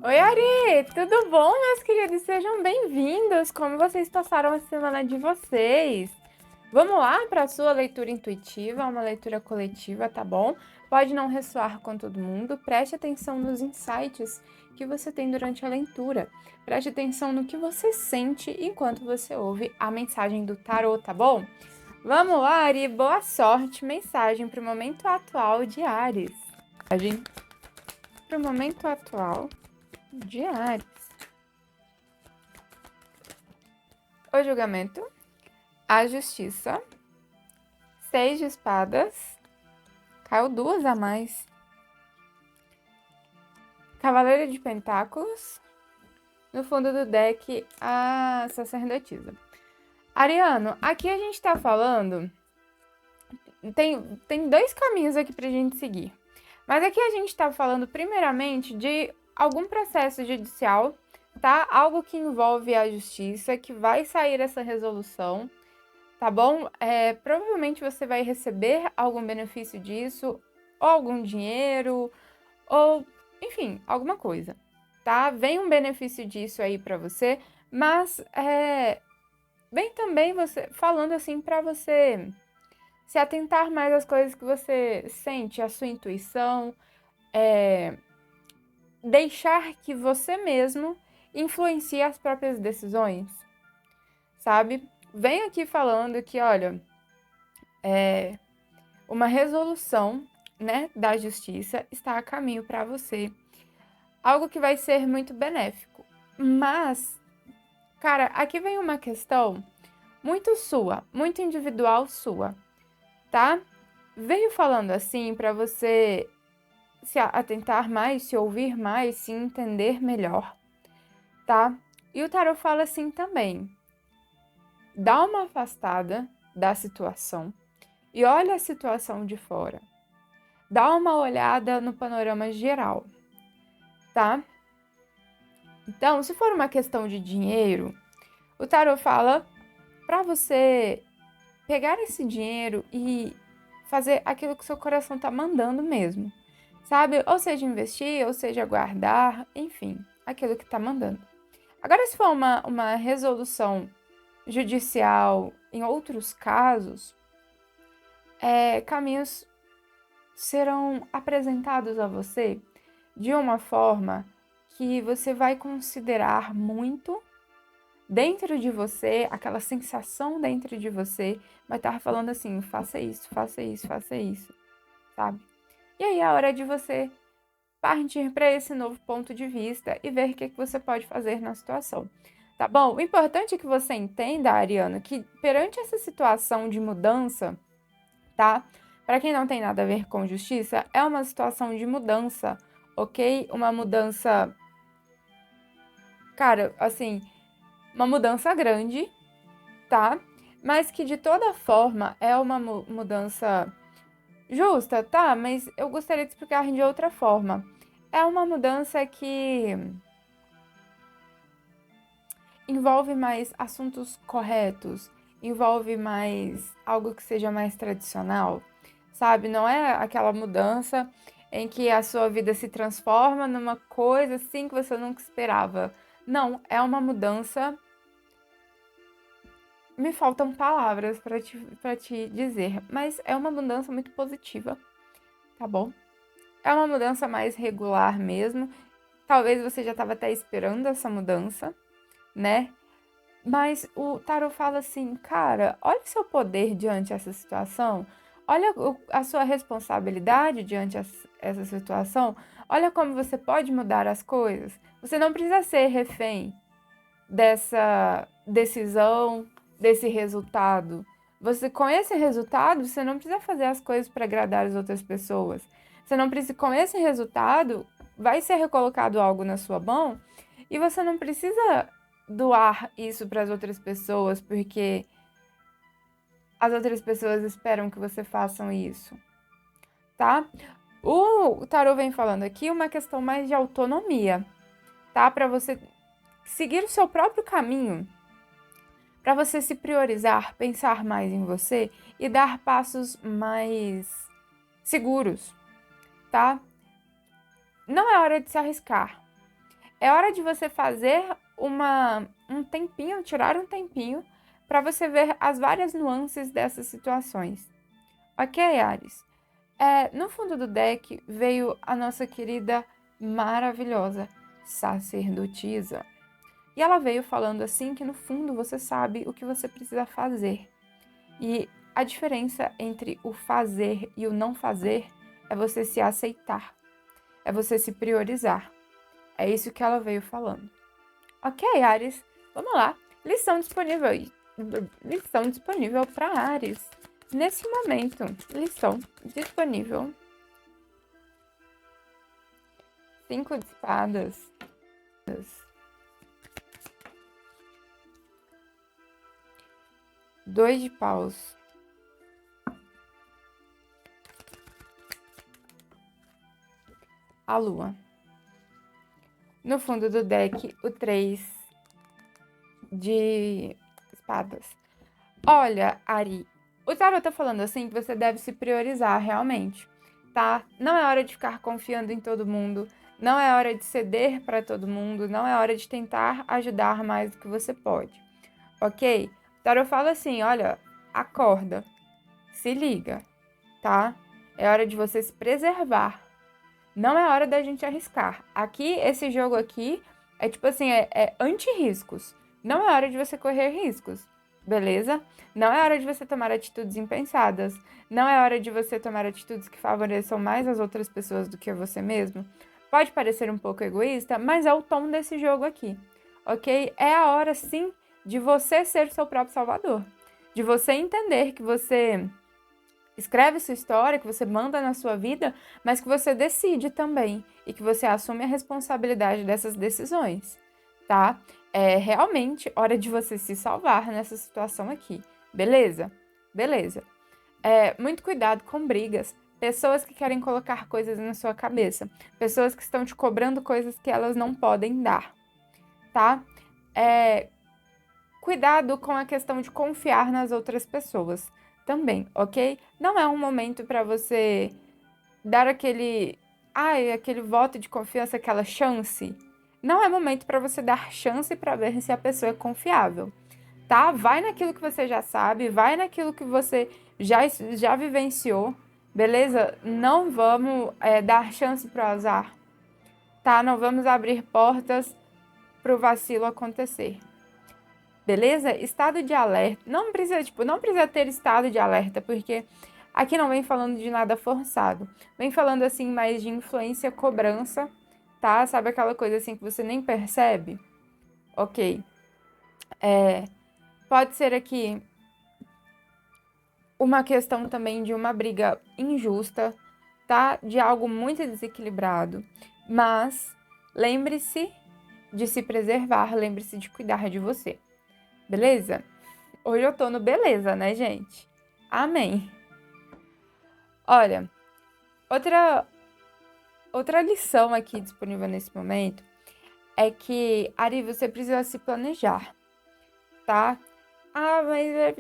Oi, Ari! Tudo bom, meus queridos? Sejam bem-vindos! Como vocês passaram a semana de vocês? Vamos lá para a sua leitura intuitiva, uma leitura coletiva, tá bom? Pode não ressoar com todo mundo, preste atenção nos insights que você tem durante a leitura. Preste atenção no que você sente enquanto você ouve a mensagem do tarô, tá bom? Vamos lá, Ari! Boa sorte! Mensagem para o momento atual de Ares. Mensagem para o momento atual de Ares. O julgamento, a justiça, 6 de espadas, caiu 2 a mais. Cavaleiro de pentáculos, no fundo do deck, a sacerdotisa. Ariano, aqui a gente tá falando, tem 2 caminhos aqui pra gente seguir. Mas aqui a gente tá falando primeiramente de algum processo judicial, tá? Algo que envolve a justiça, que vai sair essa resolução, tá bom? Provavelmente você vai receber algum benefício disso, ou algum dinheiro, ou, enfim, alguma coisa, tá? Vem um benefício disso aí pra você, mas vem também você falando assim pra você se atentar mais às coisas que você sente, a sua intuição, deixar que você mesmo influencie as próprias decisões, sabe? Vem aqui falando que, olha, uma resolução, né, da justiça está a caminho para você. Algo que vai ser muito benéfico. Mas, cara, aqui vem uma questão muito sua, muito individual sua, tá? Veio falando assim para você se atentar mais, se ouvir mais, se entender melhor, tá? E o tarot fala assim também: dá uma afastada da situação e olha a situação de fora. Dá uma olhada no panorama geral, tá? Então, se for uma questão de dinheiro, o tarot fala para você pegar esse dinheiro e fazer aquilo que seu coração tá mandando mesmo, sabe? Ou seja, investir, ou seja, guardar, enfim, aquilo que tá mandando. Agora, se for uma resolução judicial em outros casos, caminhos serão apresentados a você de uma forma que você vai considerar muito dentro de você, aquela sensação dentro de você vai estar falando assim: faça isso, faça isso, faça isso, sabe? E aí é a hora de você partir para esse novo ponto de vista e ver o que você pode fazer na situação. Tá bom? O importante é que você entenda, Ariana, que perante essa situação de mudança, tá? Para quem não tem nada a ver com justiça, é uma situação de mudança, ok? Uma mudança, cara, assim, uma mudança grande, tá? Mas que de toda forma é uma mudança justa, tá? Mas eu gostaria de explicar de outra forma. É uma mudança que envolve mais assuntos corretos, envolve mais algo que seja mais tradicional, sabe? Não é aquela mudança em que a sua vida se transforma numa coisa assim que você nunca esperava. Não, é uma mudança. Me faltam palavras para te dizer, mas é uma mudança muito positiva, tá bom? É uma mudança mais regular mesmo. Talvez você já estava até esperando essa mudança, né? Mas o tarot fala assim, cara, olha o seu poder diante dessa situação, olha a sua responsabilidade diante essa situação, olha como você pode mudar as coisas. Você não precisa ser refém dessa decisão, desse resultado. Você, com esse resultado, você não precisa fazer as coisas para agradar as outras pessoas. Você não precisa, com esse resultado, vai ser recolocado algo na sua mão e você não precisa doar isso para as outras pessoas porque as outras pessoas esperam que você façam isso, tá? O tarot vem falando aqui uma questão mais de autonomia, tá? Para você seguir o seu próprio caminho, para você se priorizar, pensar mais em você e dar passos mais seguros, tá? Não é hora de se arriscar. É hora de você fazer tirar um tempinho para você ver as várias nuances dessas situações. Ok, Ares? No fundo do deck veio a nossa querida maravilhosa sacerdotisa. E ela veio falando assim que no fundo você sabe o que você precisa fazer. E a diferença entre o fazer e o não fazer é você se aceitar, é você se priorizar. É isso que ela veio falando. Ok, Ares, vamos lá. Lição disponível para Ares. Nesse momento, lição disponível. 5 de espadas. 2 de paus. A lua. No fundo do deck, o 3 de espadas. Olha, Ari, o tarot tá falando assim que você deve se priorizar realmente, tá? Não é hora de ficar confiando em todo mundo, não é hora de ceder para todo mundo, não é hora de tentar ajudar mais do que você pode, ok? O tarot fala assim, olha, acorda, se liga, tá? É hora de você se preservar. Não é hora da gente arriscar. Aqui, esse jogo aqui é tipo assim, é anti-riscos. Não é hora de você correr riscos, beleza? Não é hora de você tomar atitudes impensadas. Não é hora de você tomar atitudes que favoreçam mais as outras pessoas do que você mesmo. Pode parecer um pouco egoísta, mas é o tom desse jogo aqui, ok? É a hora, sim, de você ser seu próprio salvador. De você entender que você escreve sua história, que você manda na sua vida, mas que você decide também e que você assume a responsabilidade dessas decisões, tá? É realmente hora de você se salvar nessa situação aqui, beleza? Beleza. Muito cuidado com brigas, pessoas que querem colocar coisas na sua cabeça, pessoas que estão te cobrando coisas que elas não podem dar, tá? Cuidado com a questão de confiar nas outras pessoas também, ok? Não é um momento para você dar aquele voto de confiança, aquela chance. Não é momento para você dar chance para ver se a pessoa é confiável, tá? Vai naquilo que você já sabe, vai naquilo que você já vivenciou, beleza? Não vamos dar chance para o azar, tá? Não vamos abrir portas para o vacilo acontecer. Beleza? Estado de alerta. Não precisa ter estado de alerta, porque aqui não vem falando de nada forçado. Vem falando assim mais de influência, cobrança, tá? Sabe aquela coisa assim que você nem percebe? Ok. Pode ser aqui uma questão também de uma briga injusta, tá? De algo muito desequilibrado. Mas lembre-se de se preservar, lembre-se de cuidar de você. Beleza? Hoje eu tô no beleza, né, gente? Amém. Olha, outra lição aqui disponível nesse momento é que, Ari, você precisa se planejar, tá? Mas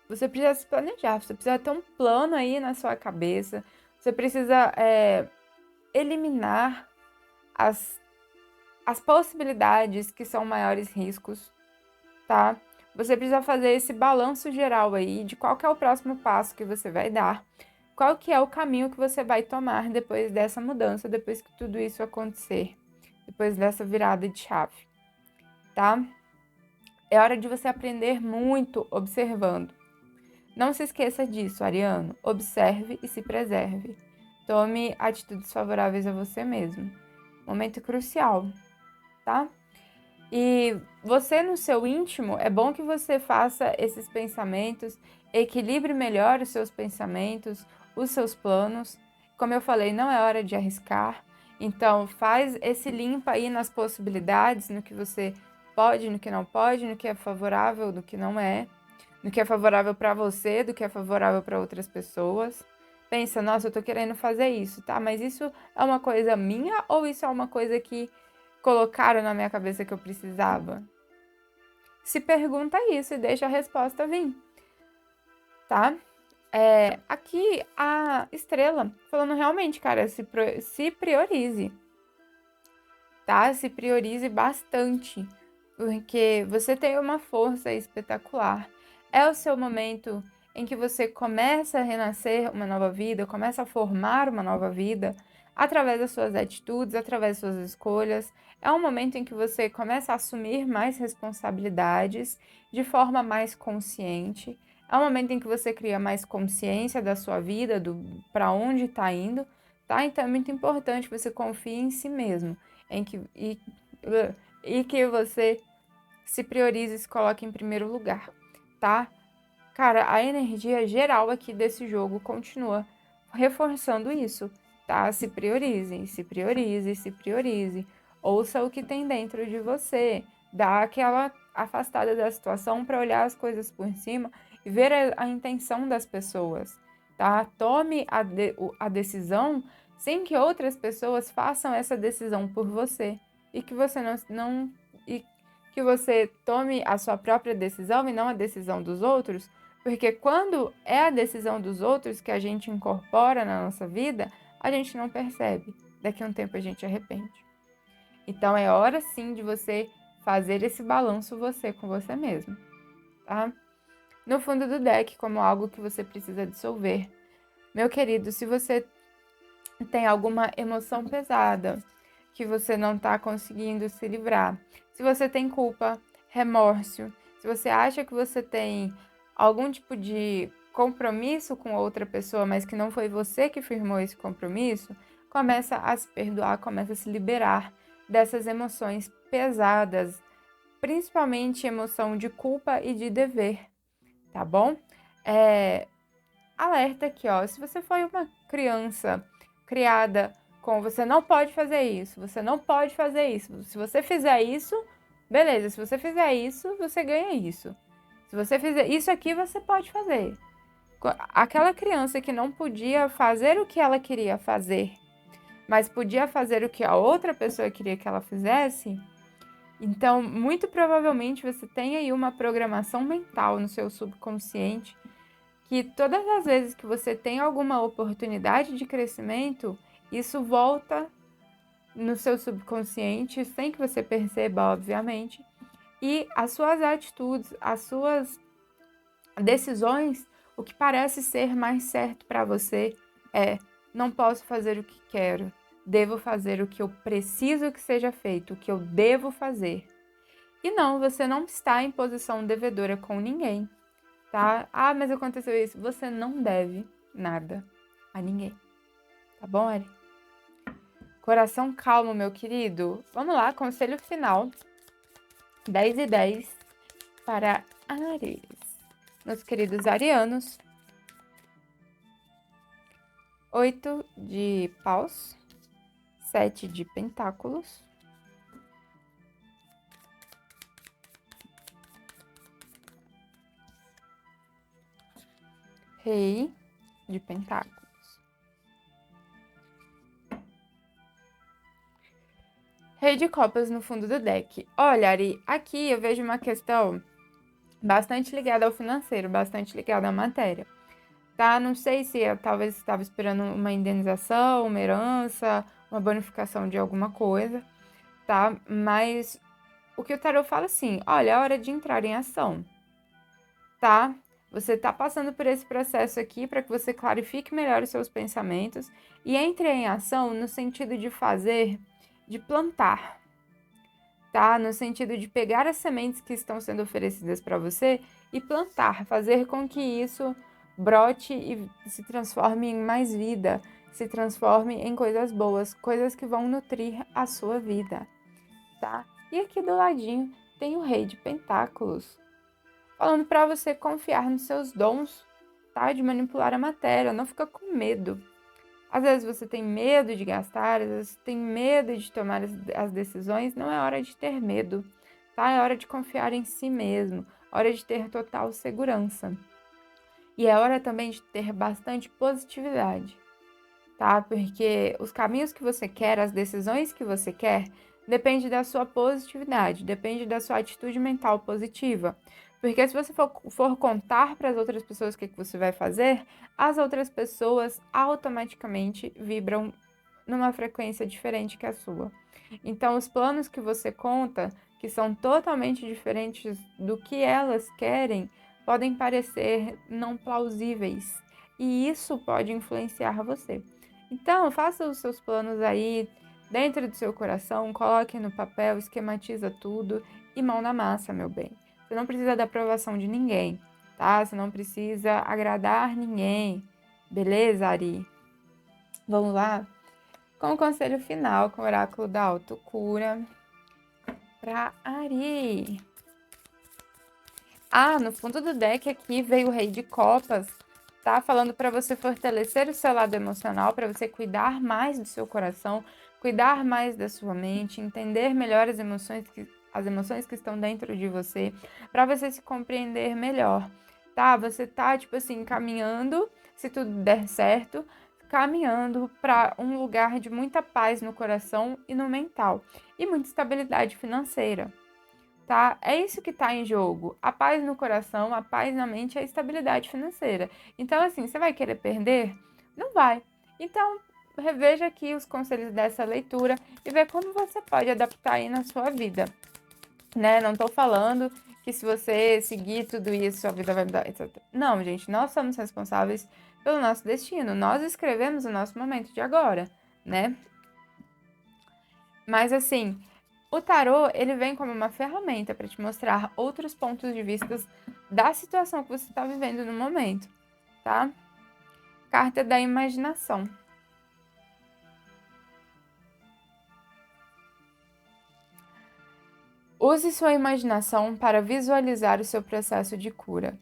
você precisa se planejar, você precisa ter um plano aí na sua cabeça, você precisa eliminar as possibilidades que são maiores riscos, tá? Você precisa fazer esse balanço geral aí de qual que é o próximo passo que você vai dar, qual que é o caminho que você vai tomar depois dessa mudança, depois que tudo isso acontecer, depois dessa virada de chave, tá? É hora de você aprender muito observando. Não se esqueça disso, Ariano. Observe e se preserve. Tome atitudes favoráveis a você mesmo. Momento crucial, tá? E você, no seu íntimo, é bom que você faça esses pensamentos, equilibre melhor os seus pensamentos, os seus planos. Como eu falei, não é hora de arriscar. Então, faz esse limpa aí nas possibilidades, no que você pode, no que não pode, no que é favorável, no que não é, no que é favorável para você, do que é favorável para outras pessoas. Pensa, nossa, eu tô querendo fazer isso, tá? Mas isso é uma coisa minha ou isso é uma coisa que colocaram na minha cabeça que eu precisava? Se pergunta isso e deixa a resposta vir, tá? Aqui a estrela falando realmente, cara, se priorize, tá? Se priorize bastante, porque você tem uma força espetacular. É o seu momento em que você começa a renascer uma nova vida, começa a formar uma nova vida através das suas atitudes, através das suas escolhas. É um momento em que você começa a assumir mais responsabilidades de forma mais consciente. É um momento em que você cria mais consciência da sua vida, do para onde está indo, tá? Então é muito importante que você confie em si mesmo, e que você se priorize e se coloque em primeiro lugar, tá? Cara, a energia geral aqui desse jogo continua reforçando isso, tá? Se priorize, se priorize, se priorize. Ouça o que tem dentro de você. Dá aquela afastada da situação para olhar as coisas por cima e ver a intenção das pessoas, tá? Tome a decisão sem que outras pessoas façam essa decisão por você e que você não e que você tome a sua própria decisão e não a decisão dos outros, porque quando é a decisão dos outros que a gente incorpora na nossa vida, a gente não percebe. Daqui a um tempo a gente arrepende. Então é hora sim de você fazer esse balanço você com você mesmo, tá? No fundo do deck, como algo que você precisa dissolver. Meu querido, se você tem alguma emoção pesada que você não está conseguindo se livrar, se você tem culpa, remorso, se você acha que você tem algum tipo de compromisso com outra pessoa, mas que não foi você que firmou esse compromisso, começa a se perdoar, começa a se liberar dessas emoções pesadas, principalmente emoção de culpa e de dever, tá bom? Alerta aqui, ó, se você foi uma criança criada com você não pode fazer isso, você não pode fazer isso. Se você fizer isso, beleza. Se você fizer isso, você ganha isso. Se você fizer isso aqui, você pode fazer. Aquela criança que não podia fazer o que ela queria fazer, mas podia fazer o que a outra pessoa queria que ela fizesse, então, muito provavelmente você tem aí uma programação mental no seu subconsciente que todas as vezes que você tem alguma oportunidade de crescimento, isso volta no seu subconsciente, sem que você perceba, obviamente, e as suas atitudes, as suas decisões, o que parece ser mais certo para você é: não posso fazer o que quero, devo fazer o que eu preciso que seja feito, o que eu devo fazer. E não, você não está em posição devedora com ninguém, tá? Ah, mas aconteceu isso. Você não deve nada a ninguém, tá bom, Ari? Coração calmo, meu querido. Vamos lá, conselho final. 10 e 10 para Ares. Meus queridos arianos. 8 de paus. 7 de pentáculos. Rei de pentáculos. Rei de copas no fundo do deck. Olha, Ari, aqui eu vejo uma questão bastante ligada ao financeiro, bastante ligada à matéria, tá? Não sei se talvez estava esperando uma indenização, uma herança, uma bonificação de alguma coisa, tá? Mas o que o tarot fala assim, olha, é hora de entrar em ação, tá? Você tá passando por esse processo aqui para que você clarifique melhor os seus pensamentos e entre em ação no sentido de fazer, de plantar, tá? No sentido de pegar as sementes que estão sendo oferecidas para você e plantar, fazer com que isso brote e se transforme em mais vida, se transforme em coisas boas, coisas que vão nutrir a sua vida, tá? E aqui do ladinho tem o Rei de Pentáculos, falando para você confiar nos seus dons, tá? De manipular a matéria, não fica com medo. Às vezes você tem medo de gastar, às vezes você tem medo de tomar as decisões, não é hora de ter medo, tá? É hora de confiar em si mesmo, hora de ter total segurança. E é hora também de ter bastante positividade, tá? Porque os caminhos que você quer, as decisões que você quer, depende da sua positividade, depende da sua atitude mental positiva. Porque se você for contar para as outras pessoas o que você vai fazer, as outras pessoas automaticamente vibram numa frequência diferente que a sua. Então, os planos que você conta, que são totalmente diferentes do que elas querem, podem parecer não plausíveis. E isso pode influenciar você. Então, faça os seus planos aí dentro do seu coração, coloque no papel, esquematiza tudo e mão na massa, meu bem. Você não precisa da aprovação de ninguém, tá? Você não precisa agradar ninguém. Beleza, Ari? Vamos lá? Com o conselho final, com o oráculo da autocura para Ari. No fundo do deck aqui veio o Rei de Copas, tá? Falando para você fortalecer o seu lado emocional, para você cuidar mais do seu coração, cuidar mais da sua mente, entender melhor as emoções que estão dentro de você, para você se compreender melhor, tá? Você tá, tipo assim, caminhando, se tudo der certo, caminhando para um lugar de muita paz no coração e no mental, e muita estabilidade financeira. Tá? É isso que está em jogo. A paz no coração, a paz na mente e a estabilidade financeira. Então, assim, você vai querer perder? Não vai. Então, reveja aqui os conselhos dessa leitura e vê como você pode adaptar aí na sua vida, né? Não tô falando que se você seguir tudo isso, sua vida vai mudar, etc. Não, gente, nós somos responsáveis pelo nosso destino. Nós escrevemos o nosso momento de agora, né? Mas assim, o tarô, ele vem como uma ferramenta para te mostrar outros pontos de vista da situação que você está vivendo no momento, tá? Carta da imaginação. Use sua imaginação para visualizar o seu processo de cura.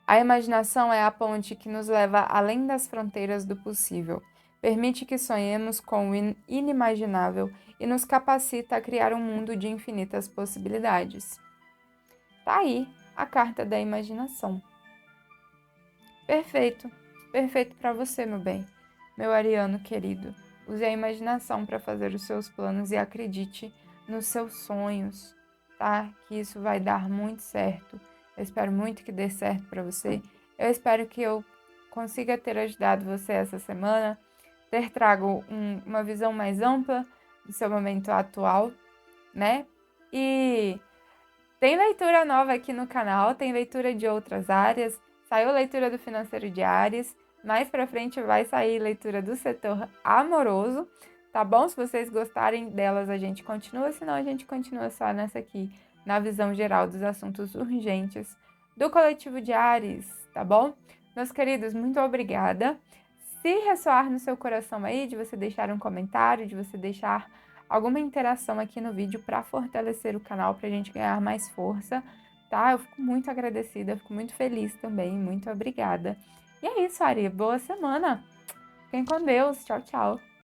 A imaginação é a ponte que nos leva além das fronteiras do possível. Permite que sonhemos com o inimaginável e nos capacita a criar um mundo de infinitas possibilidades. Tá aí a carta da imaginação. Perfeito, perfeito para você, meu bem, meu ariano querido. Use a imaginação para fazer os seus planos e acredite nos seus sonhos, tá? Que isso vai dar muito certo. Eu espero muito que dê certo para você. Eu espero que eu consiga ter ajudado você essa semana, ter trago uma visão mais ampla do seu momento atual, né? E tem leitura nova aqui no canal, tem leitura de outras áreas. Saiu leitura do financeiro de Áries, mais pra frente vai sair leitura do setor amoroso, tá bom? Se vocês gostarem delas, a gente continua, senão a gente continua só nessa aqui, na visão geral dos assuntos urgentes do coletivo de Áries, tá bom? Meus queridos, muito obrigada. Se ressoar no seu coração aí, de você deixar um comentário, de você deixar alguma interação aqui no vídeo para fortalecer o canal, para a gente ganhar mais força, tá? Eu fico muito agradecida, fico muito feliz também, muito obrigada. E é isso, Ari, boa semana! Fiquem com Deus, tchau, tchau!